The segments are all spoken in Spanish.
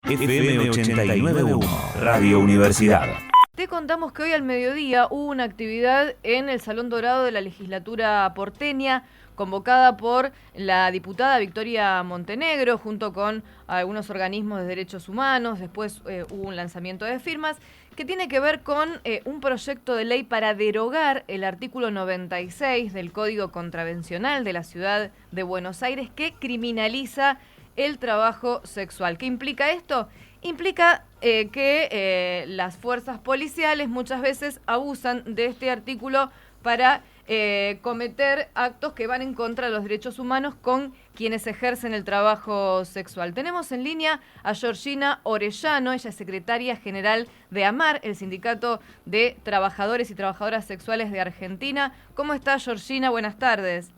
FM 89.1, Radio Universidad. Te contamos que hoy al mediodía hubo una actividad en el Salón Dorado de la Legislatura porteña, convocada por la diputada Victoria Montenegro, junto con algunos organismos de derechos humanos. Después hubo un lanzamiento de firmas que tiene que ver con un proyecto de ley para derogar el artículo 96 del Código Contravencional de la Ciudad de Buenos Aires, que criminaliza el trabajo sexual. ¿Qué implica esto? Implica que las fuerzas policiales muchas veces abusan de este artículo para cometer actos que van en contra de los derechos humanos con quienes ejercen el trabajo sexual. Tenemos en línea a Georgina Orellano, ella es secretaria general de AMAR, el Sindicato de Trabajadores y Trabajadoras Sexuales de Argentina. ¿Cómo está, Georgina? Buenas tardes.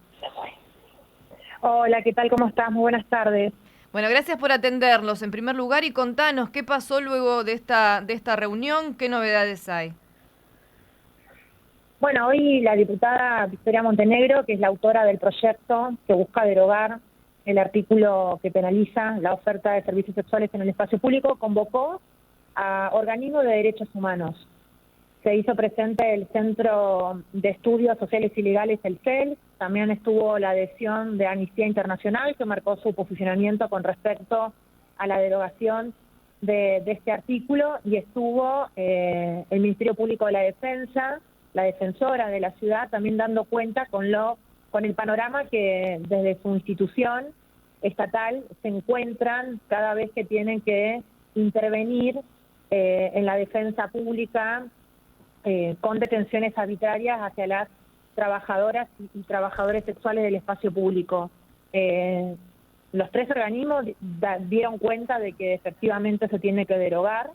Hola, ¿qué tal? ¿Cómo estás? Muy buenas tardes. Bueno, gracias por atendernos en primer lugar y contanos qué pasó luego de esta reunión, qué novedades hay. Bueno, hoy la diputada Victoria Montenegro, que es la autora del proyecto que busca derogar el artículo que penaliza la oferta de servicios sexuales en el espacio público, convocó a organismos de derechos humanos. Se hizo presente el Centro de Estudios Sociales y Legales, el CEL, también estuvo la adhesión de Amnistía Internacional, que marcó su posicionamiento con respecto a la derogación de este artículo, y estuvo el Ministerio Público de la Defensa, la defensora de la ciudad, también dando cuenta con el panorama que desde su institución estatal se encuentran cada vez que tienen que intervenir en la defensa pública con detenciones arbitrarias hacia las trabajadoras y trabajadores sexuales del espacio público. Los tres organismos dieron cuenta de que efectivamente se tiene que derogar,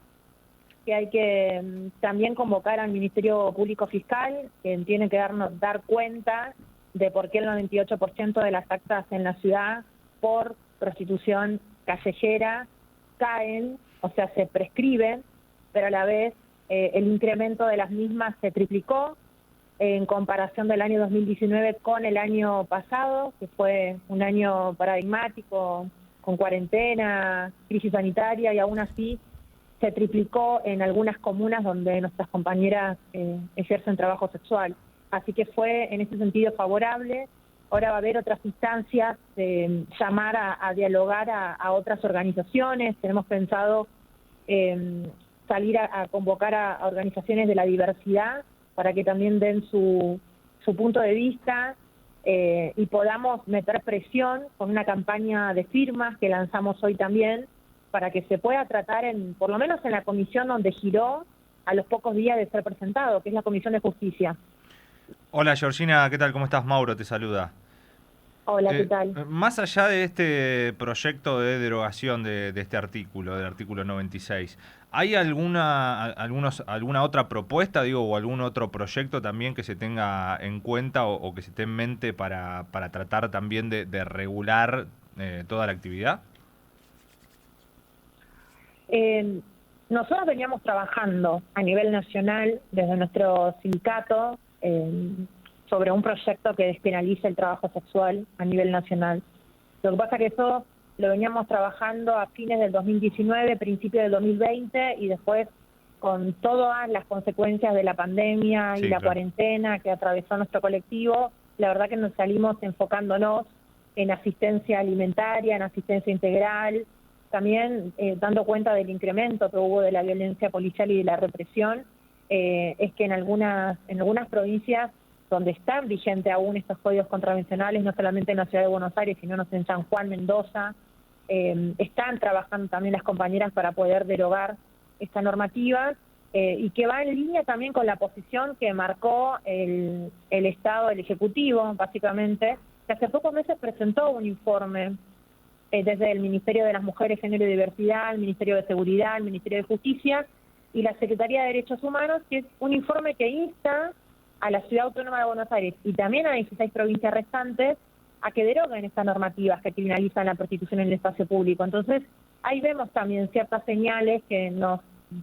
que hay que también convocar al Ministerio Público Fiscal, que tiene que dar cuenta de por qué el 98% de las actas en la ciudad por prostitución callejera caen, o sea, se prescriben, pero a la vez el incremento de las mismas se triplicó en comparación del año 2019 con el año pasado, que fue un año paradigmático, con cuarentena, crisis sanitaria, y aún así se triplicó en algunas comunas donde nuestras compañeras ejercen trabajo sexual. Así que fue en ese sentido favorable. Ahora va a haber otras instancias de llamar a dialogar a otras organizaciones. Tenemos pensado salir a convocar a organizaciones de la diversidad para que también den su punto de vista y podamos meter presión con una campaña de firmas que lanzamos hoy también, para que se pueda tratar por lo menos en la comisión donde giró a los pocos días de ser presentado, que es la Comisión de Justicia. Hola Georgina, ¿qué tal? ¿Cómo estás? Mauro te saluda. Hola, ¿qué tal? Más allá de este proyecto de derogación de este artículo, del artículo 96, ¿hay alguna otra propuesta, o algún otro proyecto también que se tenga en cuenta o que se tenga en mente para tratar también de regular toda la actividad? Nosotros veníamos trabajando a nivel nacional desde nuestro sindicato sobre un proyecto que despenalice el trabajo sexual a nivel nacional. Lo que pasa es que eso lo veníamos trabajando a fines del 2019, principios del 2020, y después con todas las consecuencias de la pandemia y la cuarentena que atravesó nuestro colectivo, la verdad que nos salimos enfocándonos en asistencia alimentaria, en asistencia integral, también dando cuenta del incremento que hubo de la violencia policial y de la represión. Es que en algunas provincias donde están vigentes aún estos códigos contravencionales, no solamente en la ciudad de Buenos Aires, sino en San Juan, Mendoza, están trabajando también las compañeras para poder derogar esta normativa, y que va en línea también con la posición que marcó el Estado, el Ejecutivo, básicamente, que hace pocos meses presentó un informe desde el Ministerio de las Mujeres, Género y Diversidad, el Ministerio de Seguridad, el Ministerio de Justicia y la Secretaría de Derechos Humanos, que es un informe que insta a la Ciudad Autónoma de Buenos Aires y también a 16 provincias restantes a que deroguen estas normativas que criminalizan la prostitución en el espacio público. Entonces, ahí vemos también ciertas señales que nos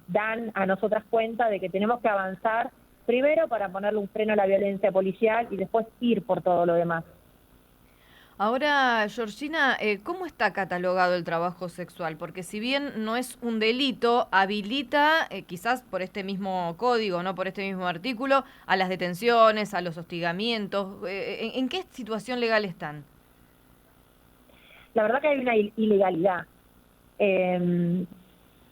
dan a nosotras cuenta de que tenemos que avanzar primero para ponerle un freno a la violencia policial y después ir por todo lo demás. Ahora, Georgina, ¿cómo está catalogado el trabajo sexual? Porque si bien no es un delito, habilita, quizás por este mismo código, no por este mismo artículo, a las detenciones, a los hostigamientos. ¿En qué situación legal están? La verdad que hay una ilegalidad.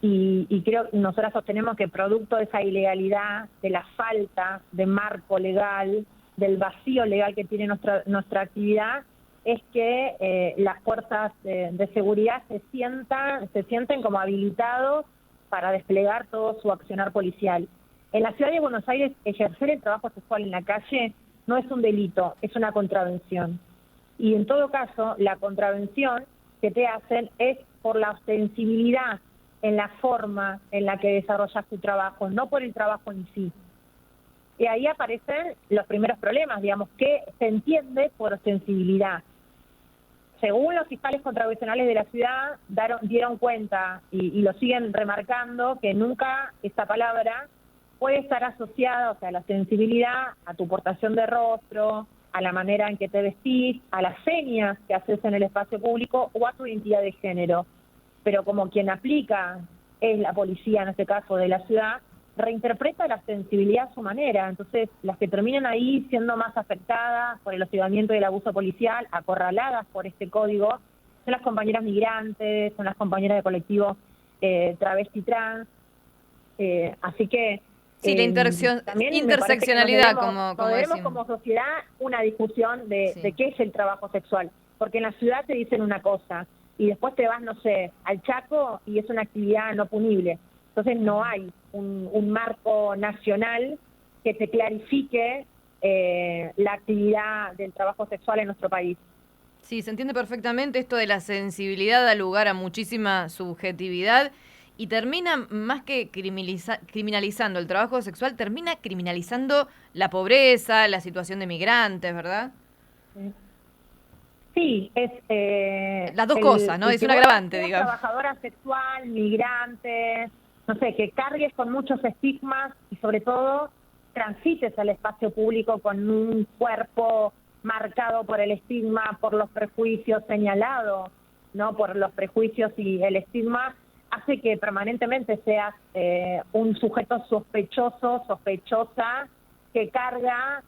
Y creo que nosotras sostenemos que producto de esa ilegalidad, de la falta de marco legal, del vacío legal que tiene nuestra actividad, es que las fuerzas de seguridad se sienten como habilitados para desplegar todo su accionar policial. En la ciudad de Buenos Aires, ejercer el trabajo sexual en la calle no es un delito, es una contravención. Y en todo caso, la contravención que te hacen es por la ostensibilidad en la forma en la que desarrollas tu trabajo, no por el trabajo en sí. Y ahí aparecen los primeros problemas, digamos, que se entiende por ostensibilidad. Según los fiscales contravencionales de la ciudad, dieron cuenta y lo siguen remarcando, que nunca esta palabra puede estar asociada, o sea, la sensibilidad, a tu portación de rostro, a la manera en que te vestís, a las señas que haces en el espacio público o a tu identidad de género. Pero como quien aplica es la policía, en este caso de la ciudad, reinterpreta la sensibilidad a su manera. Entonces, las que terminan ahí siendo más afectadas por el hostigamiento y el abuso policial, acorraladas por este código, son las compañeras migrantes, son las compañeras de colectivo travesti trans. Así que sí, la interseccionalidad, como debemos decimos. como sociedad una discusión de qué es el trabajo sexual, porque en la ciudad te dicen una cosa y después te vas, no sé, al Chaco y es una actividad no punible. Entonces no hay un marco nacional que te clarifique la actividad del trabajo sexual en nuestro país. Sí, se entiende perfectamente. Esto de la sensibilidad da lugar a muchísima subjetividad y termina, más que criminalizando el trabajo sexual, termina criminalizando la pobreza, la situación de migrantes, ¿verdad? Sí, es... las dos cosas, ¿no? Es un agravante, digamos. Trabajadora sexual, migrante, no sé, que cargues con muchos estigmas y sobre todo transites al espacio público con un cuerpo marcado por el estigma, por los prejuicios, señalado, ¿no? Por los prejuicios y el estigma, hace que permanentemente seas un sujeto sospechoso, sospechosa, que carga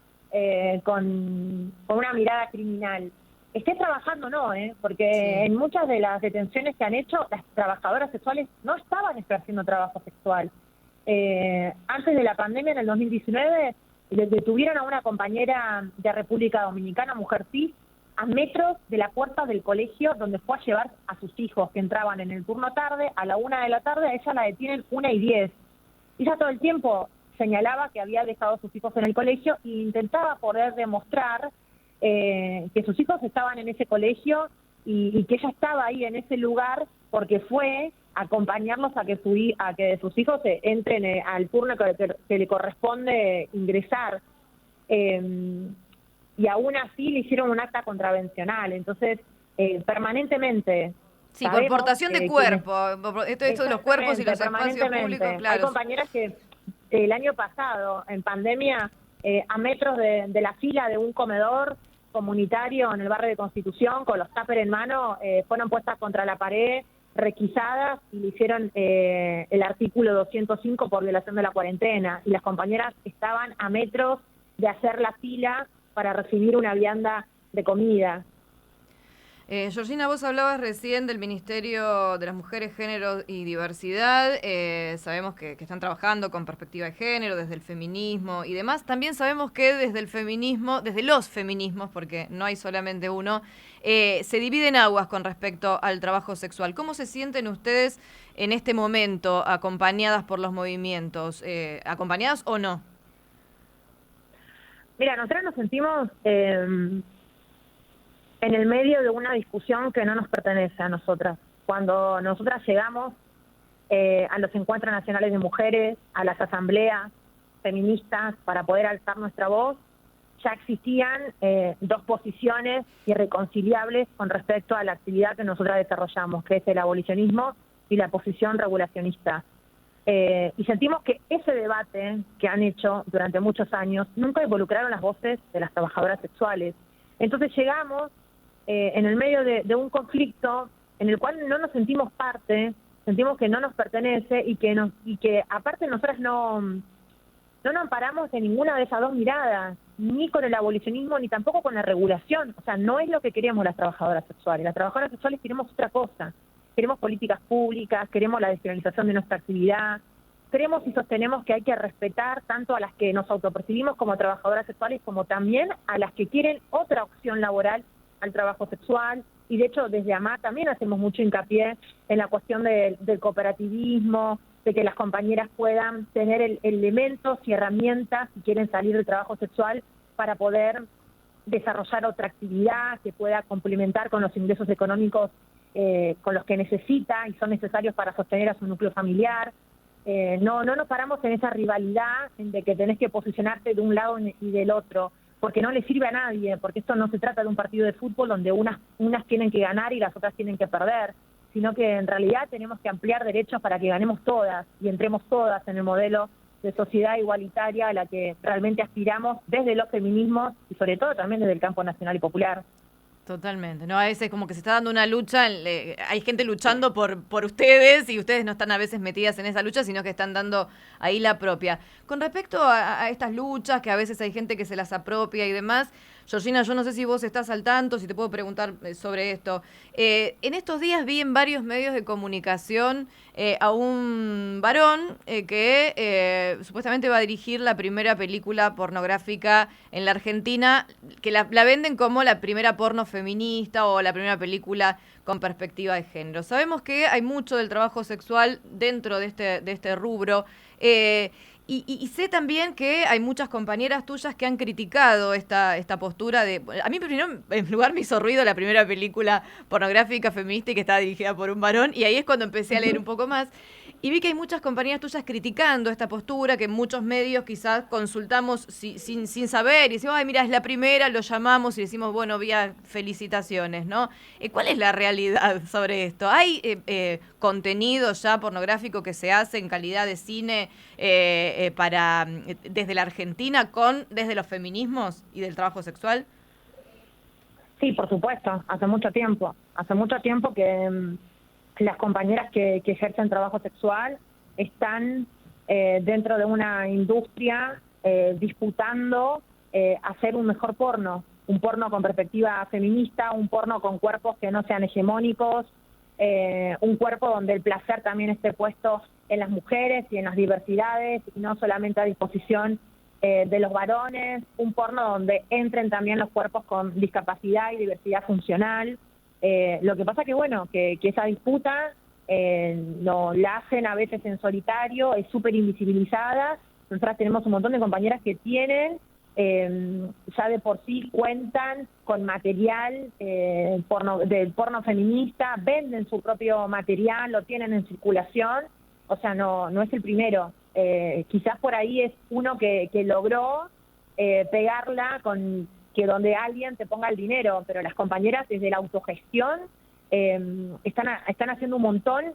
con una mirada criminal. Estés trabajando o no, porque sí, en muchas de las detenciones que han hecho, las trabajadoras sexuales no estaban ejerciendo trabajo sexual. Antes de la pandemia, en el 2019, detuvieron a una compañera de República Dominicana, mujer cis, a metros de la puerta del colegio donde fue a llevar a sus hijos que entraban en el turno tarde. A la 1 de la tarde a ella la detienen 1:10. Ella todo el tiempo señalaba que había dejado a sus hijos en el colegio e intentaba poder demostrar que sus hijos estaban en ese colegio y que ella estaba ahí en ese lugar porque fue a acompañarlos a que sus hijos entren al turno que le corresponde ingresar. Y aún así le hicieron un acta contravencional. Entonces, permanentemente... Sí, por portación de cuerpo. Esto de los cuerpos y los espacios públicos, claro. Hay compañeras que el año pasado, en pandemia, a metros de la fila de un comedor comunitario en el barrio de Constitución, con los tuppers en mano, fueron puestas contra la pared, requisadas, y le hicieron el artículo 205 por violación de la cuarentena. Y las compañeras estaban a metros de hacer la fila para recibir una vianda de comida. Georgina, vos hablabas recién del Ministerio de las Mujeres, Género y Diversidad. Sabemos que están trabajando con perspectiva de género, desde el feminismo y demás. También sabemos que desde el feminismo, desde los feminismos, porque no hay solamente uno, se dividen aguas con respecto al trabajo sexual. ¿Cómo se sienten ustedes en este momento, acompañadas por los movimientos? ¿Acompañadas o no? Mira, nosotros nos sentimos en el medio de una discusión que no nos pertenece a nosotras. Cuando nosotras llegamos a los encuentros nacionales de mujeres, a las asambleas feministas para poder alzar nuestra voz, ya existían dos posiciones irreconciliables con respecto a la actividad que nosotras desarrollamos, que es el abolicionismo y la posición regulacionista. Y sentimos que ese debate que han hecho durante muchos años nunca involucraron las voces de las trabajadoras sexuales. Entonces llegamos en el medio de un conflicto en el cual no nos sentimos parte, sentimos que no nos pertenece y que aparte nosotras no nos amparamos en ninguna de esas dos miradas, ni con el abolicionismo ni tampoco con la regulación. O sea, no es lo que queremos las trabajadoras sexuales. Las trabajadoras sexuales queremos otra cosa. Queremos políticas públicas, queremos la despenalización de nuestra actividad, creemos y sostenemos que hay que respetar tanto a las que nos autopercibimos como trabajadoras sexuales como también a las que quieren otra opción laboral al trabajo sexual. Y de hecho desde AMA también hacemos mucho hincapié en la cuestión del cooperativismo, de que las compañeras puedan tener elementos y herramientas si quieren salir del trabajo sexual para poder desarrollar otra actividad que pueda complementar con los ingresos económicos con los que necesita y son necesarios para sostener a su núcleo familiar. No nos paramos en esa rivalidad de que tenés que posicionarte de un lado y del otro, porque no le sirve a nadie, porque esto no se trata de un partido de fútbol donde unas tienen que ganar y las otras tienen que perder, sino que en realidad tenemos que ampliar derechos para que ganemos todas y entremos todas en el modelo de sociedad igualitaria a la que realmente aspiramos desde los feminismos y sobre todo también desde el campo nacional y popular. Totalmente, ¿no? A veces como que se está dando una lucha, hay gente luchando por ustedes y ustedes no están a veces metidas en esa lucha, sino que están dando ahí la propia. Con respecto a estas luchas, que a veces hay gente que se las apropia y demás, Georgina, yo no sé si vos estás al tanto, si te puedo preguntar sobre esto. En estos días vi en varios medios de comunicación a un varón que supuestamente va a dirigir la primera película pornográfica en la Argentina, que la venden como la primera porno feminista o la primera película con perspectiva de género. Sabemos que hay mucho del trabajo sexual dentro de este rubro. Y sé también que hay muchas compañeras tuyas que han criticado esta postura de... A mí primero, en lugar, me hizo ruido la primera película pornográfica feminista y que estaba dirigida por un varón, y ahí es cuando empecé a leer un poco más. Y vi que hay muchas compañeras tuyas criticando esta postura, que en muchos medios quizás consultamos sin saber, y decimos, ay, mira, es la primera, lo llamamos y decimos, bueno, vía felicitaciones, ¿no? ¿Cuál es la realidad sobre esto? ¿Hay contenido ya pornográfico que se hace en calidad de cine desde la Argentina desde los feminismos y del trabajo sexual? Sí, por supuesto, hace mucho tiempo que las compañeras que ejercen trabajo sexual están dentro de una industria disputando hacer un mejor porno, un porno con perspectiva feminista, un porno con cuerpos que no sean hegemónicos, un cuerpo donde el placer también esté puesto en las mujeres y en las diversidades y no solamente a disposición de los varones, un porno donde entren también los cuerpos con discapacidad y diversidad funcional. Lo que pasa que, bueno, que esa disputa no la hacen a veces en solitario, es súper invisibilizada. Nosotras tenemos un montón de compañeras que tienen, ya de por sí cuentan con material del porno feminista, venden su propio material, lo tienen en circulación, o sea, no es el primero. Quizás por ahí es uno que logró pegarla con... que donde alguien te ponga el dinero, pero las compañeras desde la autogestión están haciendo un montón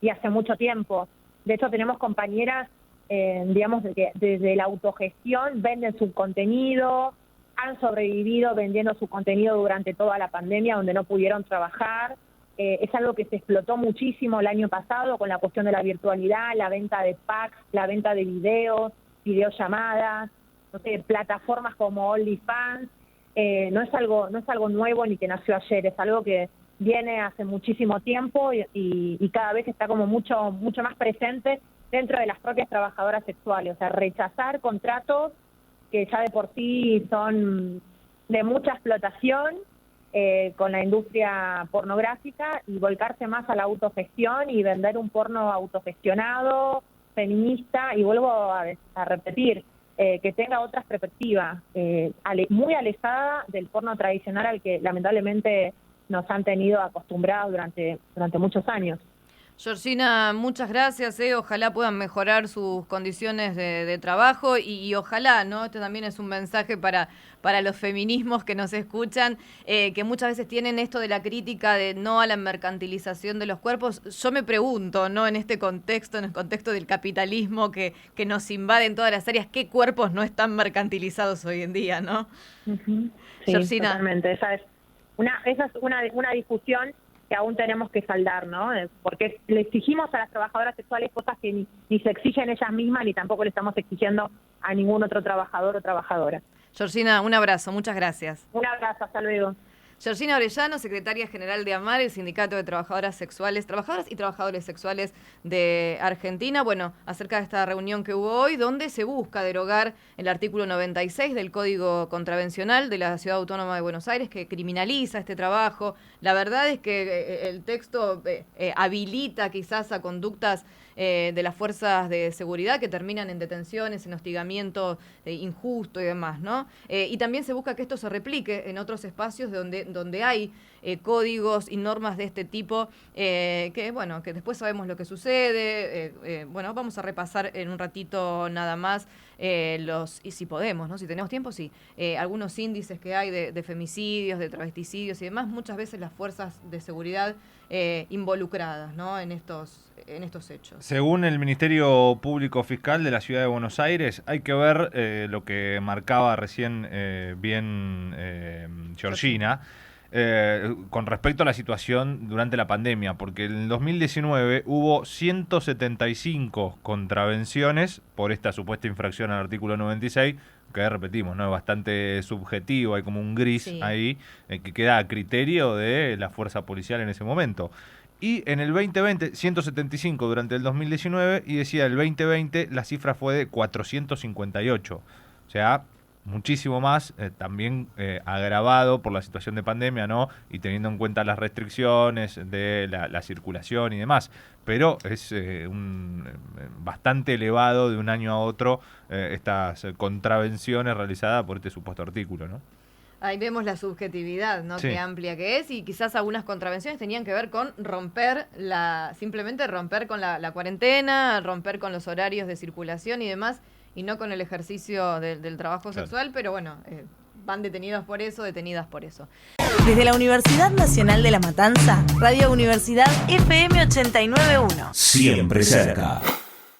y hace mucho tiempo. De hecho, tenemos compañeras, digamos, que desde la autogestión venden su contenido, han sobrevivido vendiendo su contenido durante toda la pandemia donde no pudieron trabajar. Es algo que se explotó muchísimo el año pasado con la cuestión de la virtualidad, la venta de packs, la venta de videollamadas, no sé, plataformas como OnlyFans. No es algo nuevo ni que nació ayer, es algo que viene hace muchísimo tiempo y cada vez está como mucho más presente dentro de las propias trabajadoras sexuales. O sea, rechazar contratos que ya de por sí son de mucha explotación con la industria pornográfica y volcarse más a la autogestión y vender un porno autogestionado, feminista, y vuelvo a repetir, que tenga otras perspectivas, muy alejada del porno tradicional al que lamentablemente nos han tenido acostumbrados durante muchos años. Georgina, muchas gracias. Ojalá puedan mejorar sus condiciones de trabajo y ojalá, ¿no? Este también es un mensaje para los feminismos que nos escuchan, que muchas veces tienen esto de la crítica de no a la mercantilización de los cuerpos. Yo me pregunto, ¿no? En este contexto, en el contexto del capitalismo que nos invade en todas las áreas, ¿qué cuerpos no están mercantilizados hoy en día, no? Uh-huh. Sí, Georgina, totalmente. Esa es esa es una discusión que aún tenemos que saldar, ¿no? Porque le exigimos a las trabajadoras sexuales cosas que ni se exigen ellas mismas, ni tampoco le estamos exigiendo a ningún otro trabajador o trabajadora. Georgina, un abrazo, muchas gracias. Un abrazo, hasta luego. Georgina Orellano, secretaria general de AMAR, el Sindicato de Trabajadoras y Trabajadores Sexuales de Argentina. Bueno, acerca de esta reunión que hubo hoy, donde se busca derogar el artículo 96 del Código Contravencional de la Ciudad Autónoma de Buenos Aires, que criminaliza este trabajo. La verdad es que el texto habilita quizás a conductas de las fuerzas de seguridad que terminan en detenciones, en hostigamiento injusto y demás, ¿no? Y también se busca que esto se replique en otros espacios donde hay códigos y normas de este tipo, que después sabemos lo que sucede. Vamos a repasar en un ratito nada más y si podemos, ¿no? Si tenemos tiempo, sí. Algunos índices que hay de femicidios, de travesticidios y demás, muchas veces las fuerzas de seguridad involucradas, ¿no? en estos hechos. Según el Ministerio Público Fiscal de la Ciudad de Buenos Aires, hay que ver lo que marcaba recién Georgina, con respecto a la situación durante la pandemia, porque en 2019 hubo 175 contravenciones por esta supuesta infracción al artículo 96, que repetimos, ¿no? Es bastante subjetivo, hay como un gris ahí, que queda a criterio de la fuerza policial en ese momento. Y en el 2020, 175 durante el 2019, y decía el 2020 la cifra fue de 458. O sea, muchísimo más, también agravado por la situación de pandemia, ¿no? Y teniendo en cuenta las restricciones de la circulación y demás. Pero es bastante elevado de un año a otro estas contravenciones realizadas por este supuesto artículo, ¿no? Ahí vemos la subjetividad, ¿no? Sí. Qué amplia que es, y quizás algunas contravenciones tenían que ver con simplemente romper con la cuarentena, romper con los horarios de circulación y demás, y no con el ejercicio del trabajo sexual, pero bueno, van detenidas por eso. Desde la Universidad Nacional de La Matanza, Radio Universidad FM 89.1. Siempre cerca.